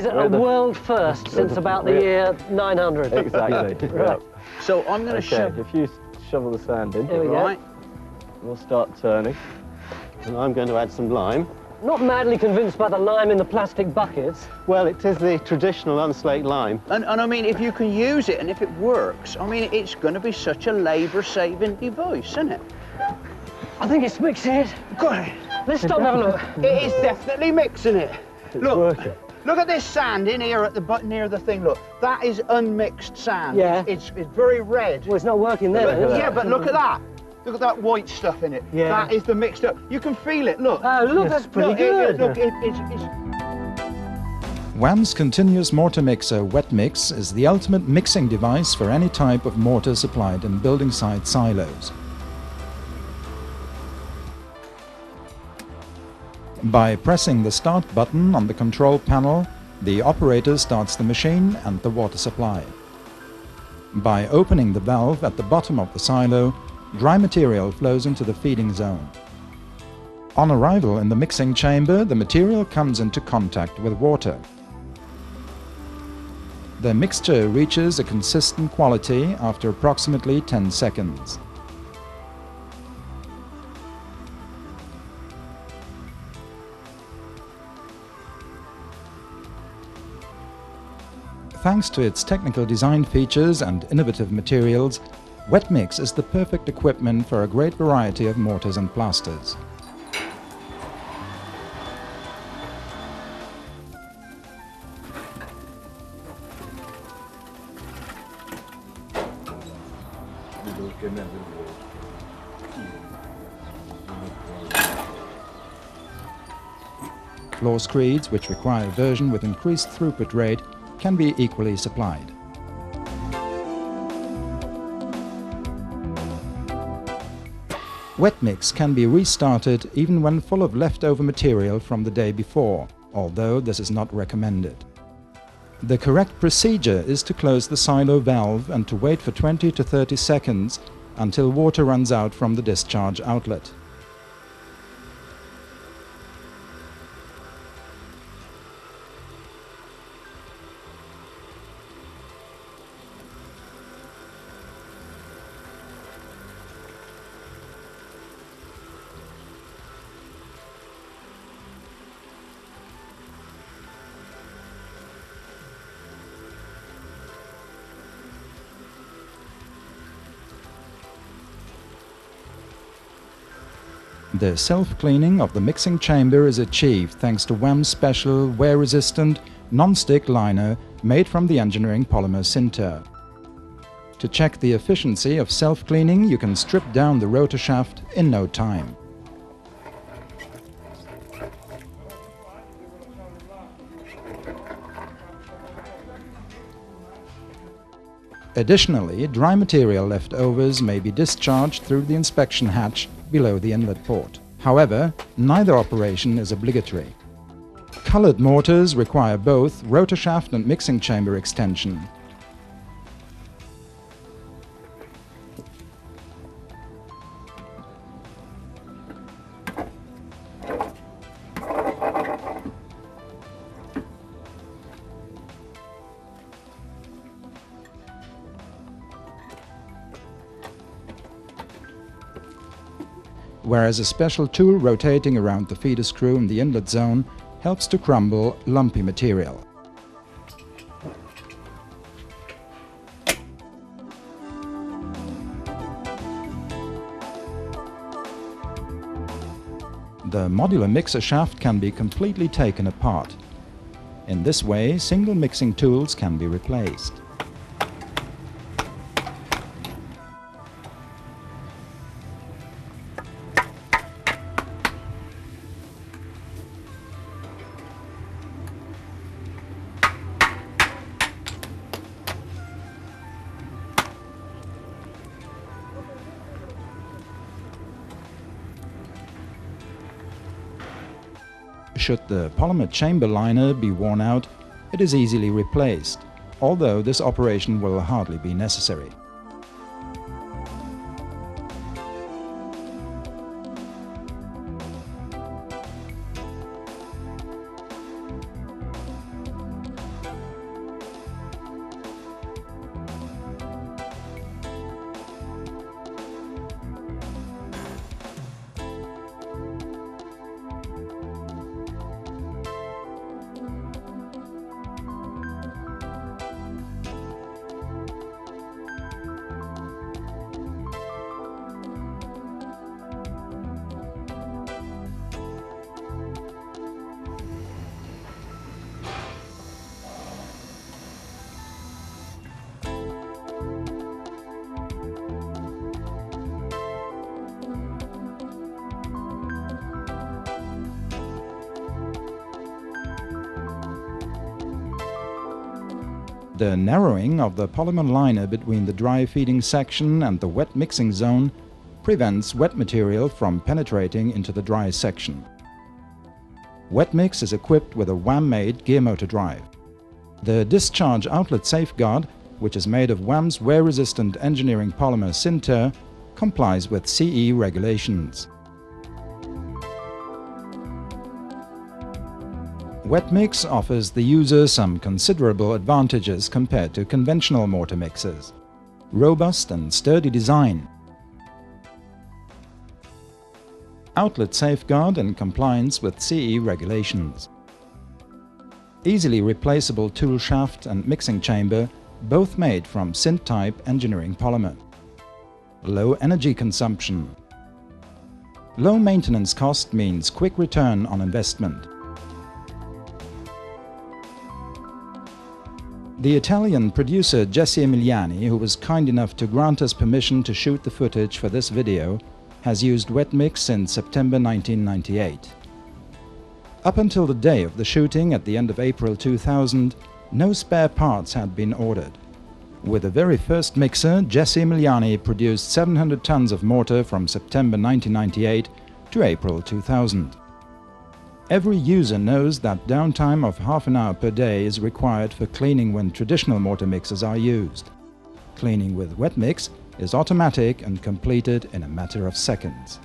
is a world first since about the year 900. Exactly. Right. So I'm going to Okay, if you shovel the sand in, Here we go. we'll start turning. And I'm going to add some lime. Not madly convinced by the lime in the plastic buckets. Well, it is the traditional unslaked lime. And I mean, if you can use it and if it works, I mean, it's going to be such a labour-saving device, isn't it? I think it's mixing it. Got it. Let's stop and have a look. It is definitely mixing it. It's Look, working. look at this sand in here at the button near the thing. Look, that is unmixed sand. Yeah. It's very red. Well, it's not working there, is it? Yeah, but look at that. Look at that white stuff in it. Yeah. That is the mixed up. You can feel it. Look. Oh, look, that's pretty good. It's WAM's continuous mortar mixer WETMIX is the ultimate mixing device for any type of mortar supplied in building site silos. By pressing the start button on the control panel, the operator starts the machine and the water supply. By opening the valve at the bottom of the silo, dry material flows into the feeding zone. On arrival in the mixing chamber, the material comes into contact with water. The mixture reaches a consistent quality after approximately 10 seconds. Thanks to its technical design features and innovative materials, WETMIX is the perfect equipment for a great variety of mortars and plasters. Floor screeds, which require version with increased throughput rate, can be equally supplied. WETMIX can be restarted even when full of leftover material from the day before, although this is not recommended. The correct procedure is to close the silo valve and to wait for 20 to 30 seconds until water runs out from the discharge outlet. The self-cleaning of the mixing chamber is achieved thanks to WAM's special wear-resistant, non-stick liner made from the engineering polymer sinter. To check the efficiency of self-cleaning, you can strip down the rotor shaft in no time. Additionally, dry material leftovers may be discharged through the inspection hatch below the inlet port. However, neither operation is obligatory. Colored mortars require both rotor shaft and mixing chamber extension. Whereas a special tool rotating around the feeder screw in the inlet zone helps to crumble lumpy material. The modular mixer shaft can be completely taken apart. In this way, single mixing tools can be replaced. Should the polymer chamber liner be worn out, it is easily replaced, although this operation will hardly be necessary. The narrowing of the polymer liner between the dry feeding section and the wet mixing zone prevents wet material from penetrating into the dry section. WETMIX is equipped with a WAM-made gear motor drive. The discharge outlet safeguard, which is made of WAM's wear-resistant engineering polymer sinter, complies with CE regulations. WETMIX offers the user some considerable advantages compared to conventional mortar mixers. Robust and sturdy design, outlet safeguard in compliance with CE regulations, easily replaceable tool shaft and mixing chamber, both made from sint-type engineering polymer, low energy consumption. Low maintenance cost means quick return on investment. The Italian producer Jesse Emiliani, who was kind enough to grant us permission to shoot the footage for this video, has used WETMIX since September 1998. Up until the day of the shooting at the end of April 2000, no spare parts had been ordered. With the very first mixer, Jesse Emiliani produced 700 tons of mortar from September 1998 to April 2000. Every user knows that downtime of half an hour per day is required for cleaning when traditional mortar mixers are used. Cleaning with WETMIX is automatic and completed in a matter of seconds.